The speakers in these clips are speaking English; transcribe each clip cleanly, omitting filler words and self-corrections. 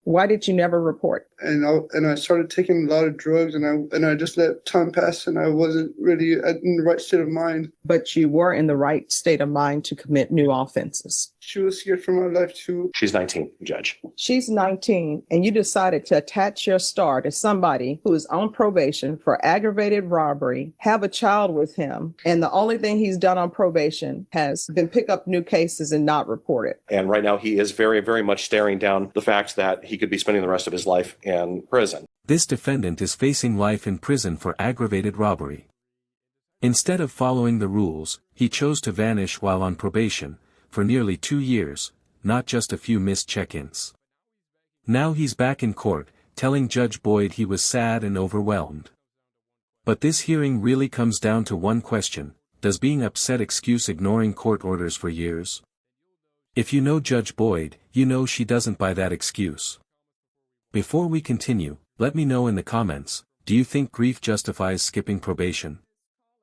Why did you never report? And I started taking a lot of drugs, and I just let time pass, and I wasn't really in the right state of mind. But you were in the right state of mind to commit new offenses. She was scared for my life too. She's 19, Judge. She's 19, and you decided to attach your star to somebody who is on probation for aggravated robbery, have a child with him, and the only thing he's done on probation has been pick up new cases and not report it. And right now he is very, very much staring down the fact that he could be spending the rest of his life in prison. This defendant is facing life in prison for aggravated robbery. Instead of following the rules, he chose to vanish while on probation, for nearly 2 years, not just a few missed check-ins. Now he's back in court, telling Judge Boyd he was sad and overwhelmed. But this hearing really comes down to one question: does being upset excuse ignoring court orders for years? If you know Judge Boyd, you know she doesn't buy that excuse. Before we continue, let me know in the comments, do you think grief justifies skipping probation?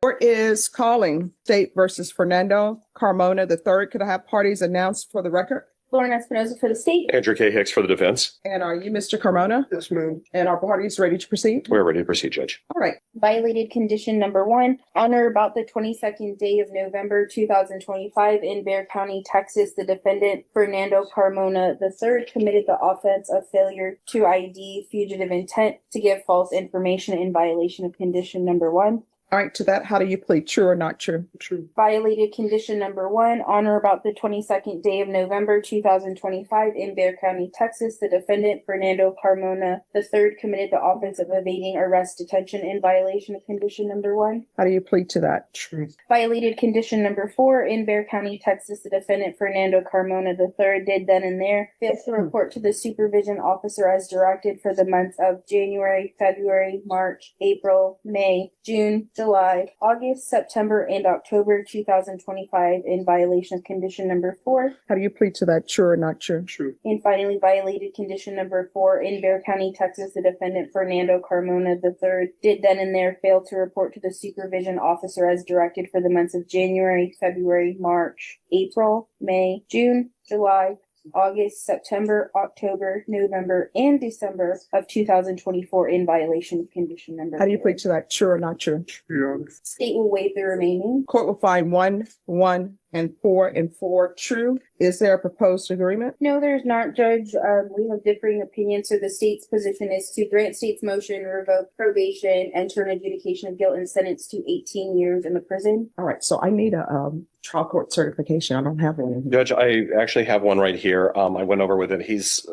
Court is calling State versus Fernando Carmona III. Could I have parties announced for the record? Lauren Espinoza for the state. Andrew K. Hicks for the defense. And are you Mr. Carmona? Yes, ma'am. And are parties ready to proceed? We're ready to proceed, Judge. All right. Violated condition number 1. On or about the 22nd day of November 2025 in Bexar County, Texas, the defendant, Fernando Carmona III, committed the offense of failure to ID, fugitive intent to give false information in violation of condition number 1. All right, to that, how do you plead? True or not true? True. Violated condition number 1. On or about the 22nd day of November 2025 in Bexar County, Texas, the defendant, Fernando Carmona III, committed the offense of evading arrest detention in violation of condition number 1. How do you plead to that? True. Violated condition number 4. In Bexar County, Texas, the defendant, Fernando Carmona III, did then and there fail to report to the supervision officer as directed for the months of January, February, March, April, May, June, July, August, September, and October 2025 in violation of condition number 4. How do you plead to that? True or not true? True. And finally, violated condition number 4. In Bexar County, Texas, the defendant, Fernando Carmona III, did then and there fail to report to the supervision officer as directed for the months of January, February, March, April, May, June, July, August, September, October, November, and December of 2024 in violation of condition number 4. How do you plead to that? True or not true? True. State will waive the remaining. Court will find 1, 1, and 4 and 4 true. Is there a proposed agreement? No, there's not, Judge. We have differing opinions. So the state's position is to grant state's motion, revoke probation, enter an adjudication of guilt, and sentence to 18 years in the prison. All right, so I need a trial court certification. I don't have one. Judge, I actually have one right here. I went over with it. He's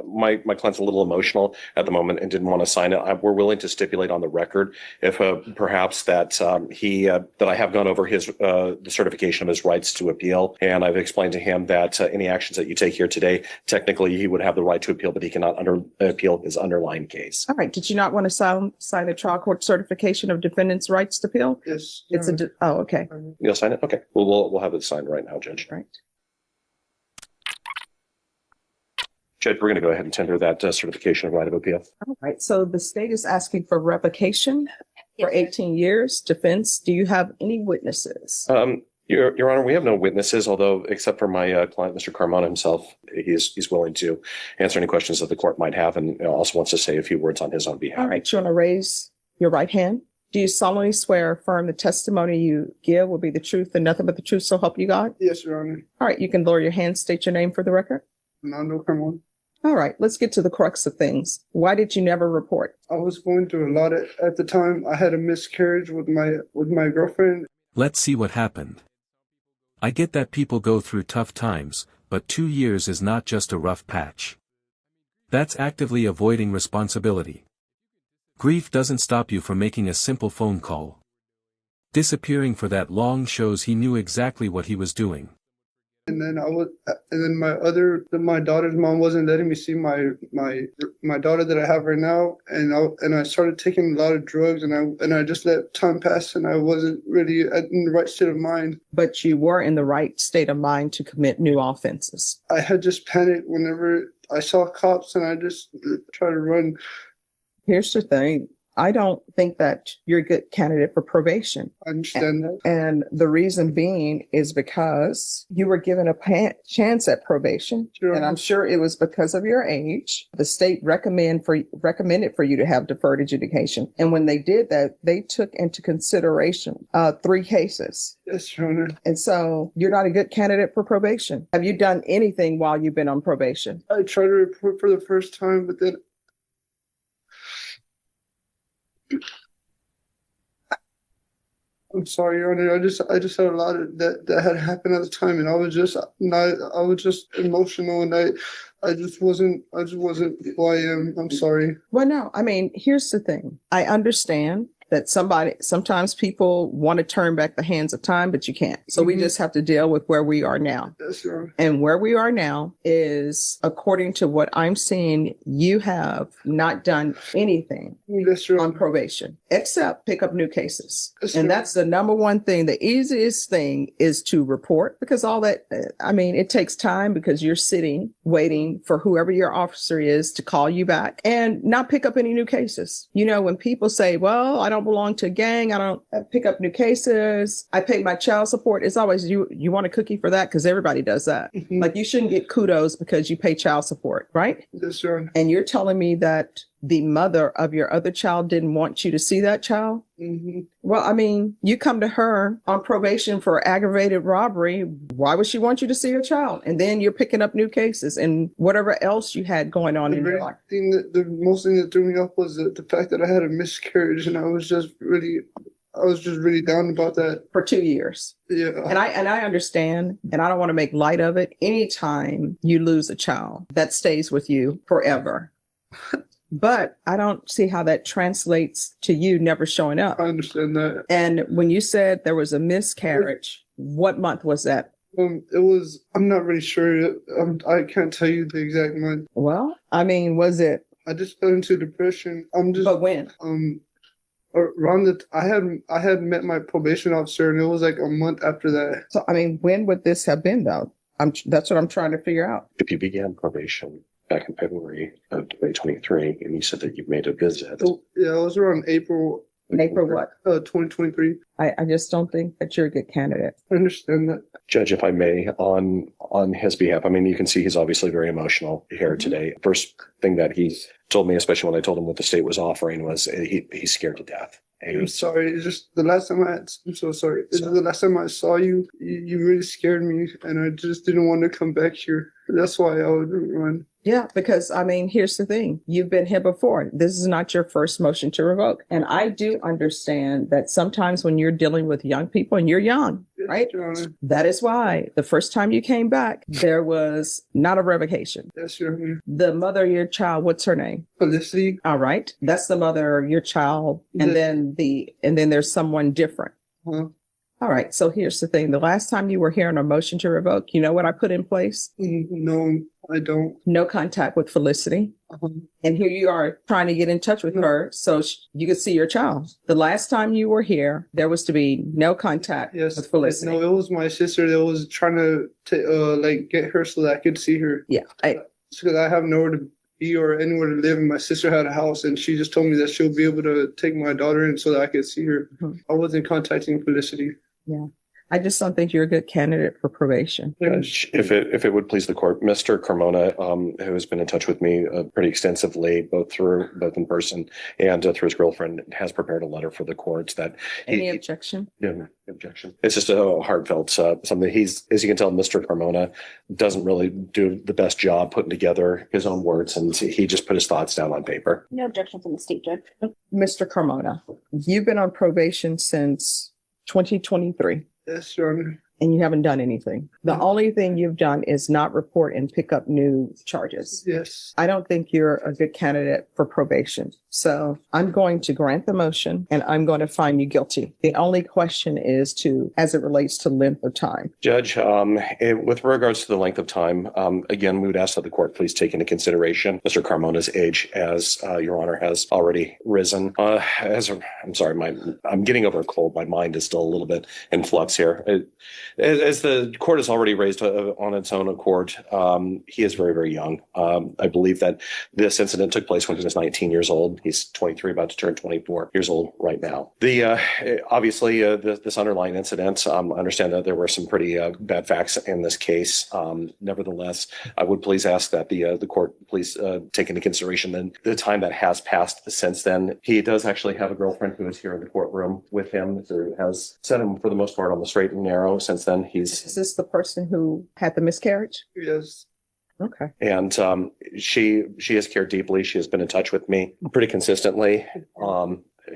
my client's a little emotional at the moment and didn't want to sign it. We're willing to stipulate on the record if perhaps that that I have gone over his the certification of his rights to appeal, and I've explained to him that any actions that you take here today, technically he would have the right to appeal, but he cannot appeal his underlying case. All right. Did you not want to sign a trial court certification of defendant's rights to appeal? Yes. It's okay. You'll sign it? Okay. We'll have it signed right now, Judge. Right. Judge, we're going to go ahead and tender that certification of right of appeal. All right. So the state is asking for revocation for 18 years. Defense, do you have any witnesses? Your Honor, we have no witnesses, although except for my client, Mr. Carmona himself, he's willing to answer any questions that the court might have, and also wants to say a few words on his own behalf. All right. You want to raise your right hand? Do you solemnly swear or affirm the testimony you give will be the truth and nothing but the truth, so help you God? Yes, Your Honor. All right. You can lower your hand, state your name for the record. Fernando Carmona. All right. Let's get to the crux of things. Why did you never report? I was going through a lot at the time. I had a miscarriage with my girlfriend. Let's see what happened. I get that people go through tough times, but 2 years is not just a rough patch. That's actively avoiding responsibility. Grief doesn't stop you from making a simple phone call. Disappearing for that long shows he knew exactly what he was doing. And then my daughter's mom wasn't letting me see my daughter that I have right now, and I started taking a lot of drugs, and I just let time pass, and I wasn't really in the right state of mind. But you were in the right state of mind to commit new offenses. I had just panicked whenever I saw cops, and I just tried to run. Here's the thing. I don't think that you're a good candidate for probation. I understand that. And the reason being is because you were given a chance at probation. Sure. And I'm sure it was because of your age. The state recommended for you to have deferred adjudication. And when they did that, they took into consideration 3 cases. Yes, Your Honor. And so you're not a good candidate for probation. Have you done anything while you've been on probation? I tried to report for the first time, but then I'm sorry, Your Honor. I just had a lot of that had happened at the time, and I was just emotional, and I just wasn't who I am. I'm sorry. Well, no, I mean, here's the thing. I understand that sometimes people want to turn back the hands of time, but you can't. So we just have to deal with where we are now. Yes, Your Honor. And where we are now is, according to what I'm seeing, you have not done anything Yes, Your on Honor. probation except pick up new cases. Yes, And Your that's the number one thing. The easiest thing is to report, because all that, I mean, it takes time because you're sitting waiting for whoever your officer is to call you back and not pick up any new cases. You know, when people say, well, I don't belong to a gang, I don't pick up new cases, I pay my child support, it's always you want a cookie for that, because everybody does that. Mhm. Like, you shouldn't get kudos because you pay child support, right? Yes, Your Honor. And you're telling me that the mother of your other child didn't want you to see that child? Mm-hmm. Well, I mean, you come to her on probation for aggravated robbery. Why would she want you to see your child? And then you're picking up new cases and whatever else you had going on in your life. The most thing that threw me off was the fact that I had a miscarriage, and I was just really down about that. For 2 years. Yeah. And I understand, and I don't want to make light of it. Anytime you lose a child, that stays with you forever. But I don't see how that translates to you never showing up. I understand that. And when you said there was a miscarriage, what month was that? It was, I'm not really sure. I can't tell you the exact month. Well, I mean, was it? I just fell into depression. But when? Around I had met my probation officer, and it was like a month after that. So, I mean, when would this have been, though? That's what I'm trying to figure out. If you began probation back in February of 2023, and you said that you made a visit. Yeah, it was around April. April what? 2023. I just don't think that you're a good candidate. I understand that. Judge, if I may, on his behalf, I mean, you can see he's obviously very emotional here today. First thing that he told me, especially when I told him what the state was offering, was he's scared to death. I'm sorry. It's just the last time I'm so sorry. This is the last time I saw you. You really scared me, and I just didn't want to come back here. That's why I would run. Yeah, because, I mean, here's the thing. You've been here before. This is not your first motion to revoke. And I do understand that sometimes when you're dealing with young people, and you're young, right? Your Honor. That is why the first time you came back, there was not a revocation. Yes, Your Honor. The mother of your child, what's her name? Felicity. All right. That's the mother of your child. And then there's someone different. Huh? All right. So here's the thing. The last time you were here on a motion to revoke, you know what I put in place? No, I don't. No contact with Felicity. Uh-huh. And here you are trying to get in touch with her so you could see your child. The last time you were here, there was to be no contact with Felicity. No, it was my sister that was trying to get her so that I could see her. Yeah. Because I have nowhere to be or anywhere to live, and my sister had a house, and she just told me that she'll be able to take my daughter in so that I could see her. Mm-hmm. I wasn't contacting Felicity. Yeah. I just don't think you're a good candidate for probation. Judge, if it would please the court, Mr. Carmona, who has been in touch with me pretty extensively, both in person and through his girlfriend, has prepared a letter for the court that. Any objection? Yeah, no objection. It's just a heartfelt something. As you can tell, Mr. Carmona doesn't really do the best job putting together his own words, and he just put his thoughts down on paper. No objection from the state judge. Mr. Carmona, you've been on probation since 2023. Yes, Your Honor. And you haven't done anything. The only thing you've done is not report and pick up new charges. Yes. I don't think you're a good candidate for probation. So I'm going to grant the motion and I'm going to find you guilty. The only question is as it relates to length of time. Judge, with regards to the length of time, again, we would ask that the court please take into consideration Mr. Carmona's age, as Your Honor has already risen. I'm sorry, I'm getting over a cold. My mind is still a little bit in flux here. As the court has already raised on its own accord, he is very, very young. I believe that this incident took place when he was 19 years old. He's 23, about to turn 24 years old right now. Obviously, this underlying incident, I understand that there were some pretty bad facts in this case. Nevertheless, I would please ask that the court please take into consideration the time that has passed since then. He does actually have a girlfriend who is here in the courtroom with him, who has set him for the most part on the straight and narrow since then. Is this the person who had the miscarriage? Yes. Okay. And she has cared deeply. She has been in touch with me pretty consistently.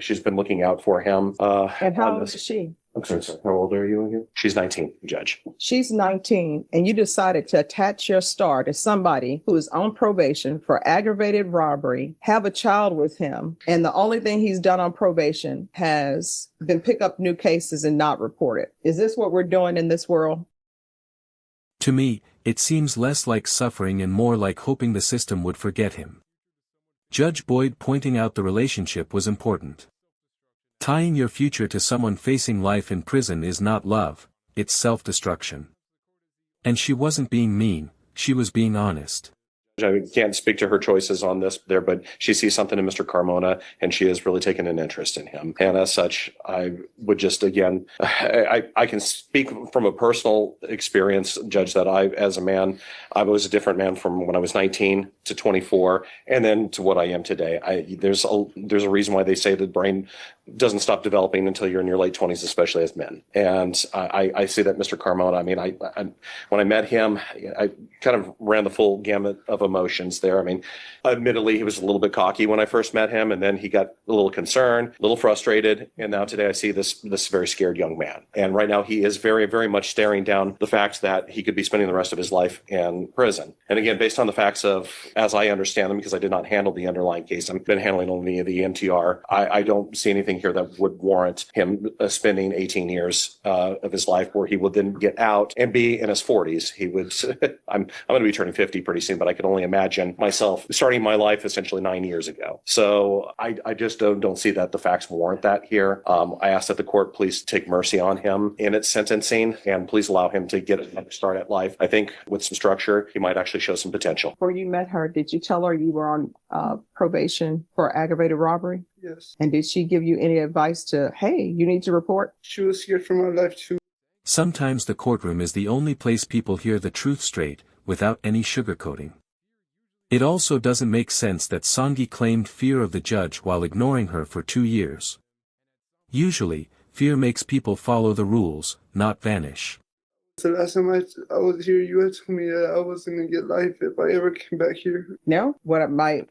She's been looking out for him. And how old is she? I'm sorry, how old are you again? She's 19, Judge. She's 19, and you decided to attach your star to somebody who is on probation for aggravated robbery, have a child with him, and the only thing he's done on probation has been pick up new cases and not report it. Is this what we're doing in this world? To me, it seems less like suffering and more like hoping the system would forget him. Judge Boyd pointing out the relationship was important. Tying your future to someone facing life in prison is not love, it's self-destruction. And she wasn't being mean, she was being honest. I can't speak to her choices on this there, but she sees something in Mr. Carmona, and she has really taken an interest in him. And as such, I would just, again, I can speak from a personal experience, Judge, that as a man, I was a different man from when I was 19 to 24, and then to what I am today. There's a reason why they say the brain doesn't stop developing until you're in your late 20s, especially as men. And I see that Mr. Carmona, I mean, when I met him, I kind of ran the full gamut of emotions there. I mean, admittedly, he was a little bit cocky when I first met him, and then he got a little concerned, a little frustrated, and now today I see this very scared young man. And right now he is very, very much staring down the fact that he could be spending the rest of his life in prison. And again, based on the facts of, as I understand them, because I did not handle the underlying case, I've been handling only the MTR, I don't see anything here that would warrant him spending 18 years of his life where he would then get out and be in his 40s. He would, I'm going to be turning 50 pretty soon, but I can only imagine myself starting my life essentially 9 years ago. So I just don't see that the facts warrant that here. I ask that the court please take mercy on him in its sentencing and please allow him to get another start at life. I think with some structure, he might actually show some potential. Before you met her, did you tell her you were on probation for aggravated robbery? Yes. And did she give you any advice to, hey, you need to report? She was scared for my life too. Sometimes the courtroom is the only place people hear the truth straight, without any sugarcoating. It also doesn't make sense that Songi claimed fear of the judge while ignoring her for 2 years. Usually, fear makes people follow the rules, not vanish. So last time I was here, you had told me that I wasn't going to get life if I ever came back here. No,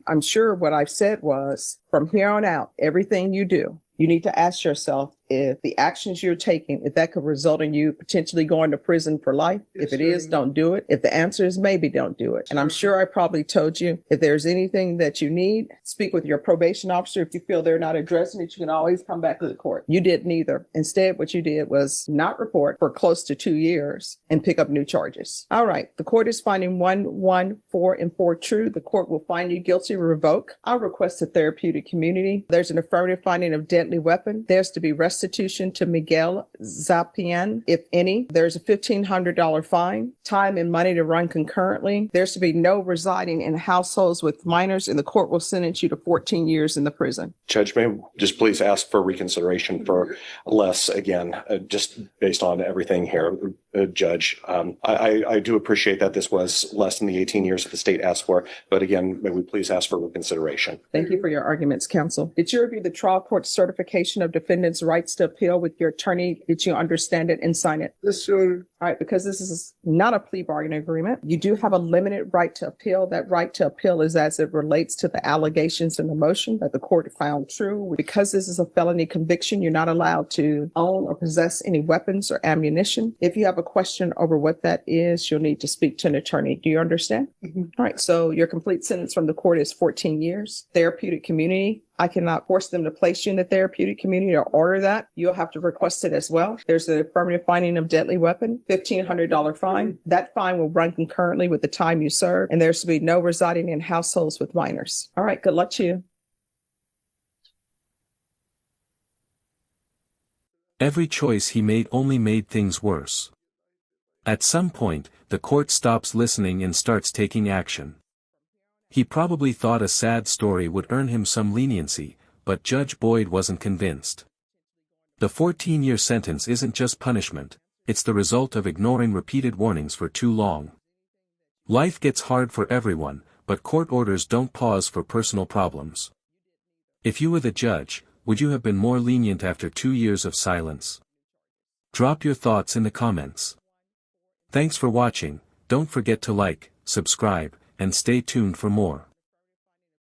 I'm sure what I've said was, from here on out, everything you do, you need to ask yourself if the actions you're taking, if that could result in you potentially going to prison for life. Yes, if it is, don't do it. If the answer is maybe, don't do it. And I'm sure I probably told you, if there's anything that you need, speak with your probation officer. If you feel they're not addressing it, you can always come back to the court. You did neither. Instead, what you did was not report for close to 2 years and pick up new charges. All right. The court is finding 1, 4, and 4 true. The court will find you guilty, revoke. I'll request a therapeutic community. There's an affirmative finding of deadly weapon. There's to be restitution to Miguel Zapian, if any. There's a $1,500 fine, time and money to run concurrently. There's to be no residing in households with minors, and the court will sentence you to 14 years in the prison. Judge, may I just please ask for reconsideration for less again, just based on everything here, Judge. I do appreciate that this was less than the 18 years that the state asked for, but again, may we please ask for reconsideration. Thank you for your arguments, counsel. Did you review the trial court certification of defendants' rights to appeal with your attorney? Did you understand it and sign it? Yes, sir. All right, because this is not a plea bargaining agreement, you do have a limited right to appeal. That right to appeal is as it relates to the allegations in the motion that the court found true. Because this is a felony conviction, you're not allowed to own or possess any weapons or ammunition. If you have a question over what that is, you'll need to speak to an attorney. Do you understand? Mm-hmm. All right, so your complete sentence from the court is 14 years. Therapeutic community, I cannot force them to place you in the therapeutic community or order that. You'll have to request it as well. There's an affirmative finding of deadly weapon, $1,500 fine. That fine will run concurrently with the time you serve, and there's to be no residing in households with minors. All right, good luck to you. Every choice he made only made things worse. At some point, the court stops listening and starts taking action. He probably thought a sad story would earn him some leniency, but Judge Boyd wasn't convinced. The 14-year sentence isn't just punishment, it's the result of ignoring repeated warnings for too long. Life gets hard for everyone, but court orders don't pause for personal problems. If you were the judge, would you have been more lenient after 2 years of silence? Drop your thoughts in the comments. Thanks for watching. Don't forget to like, subscribe, and stay tuned for more.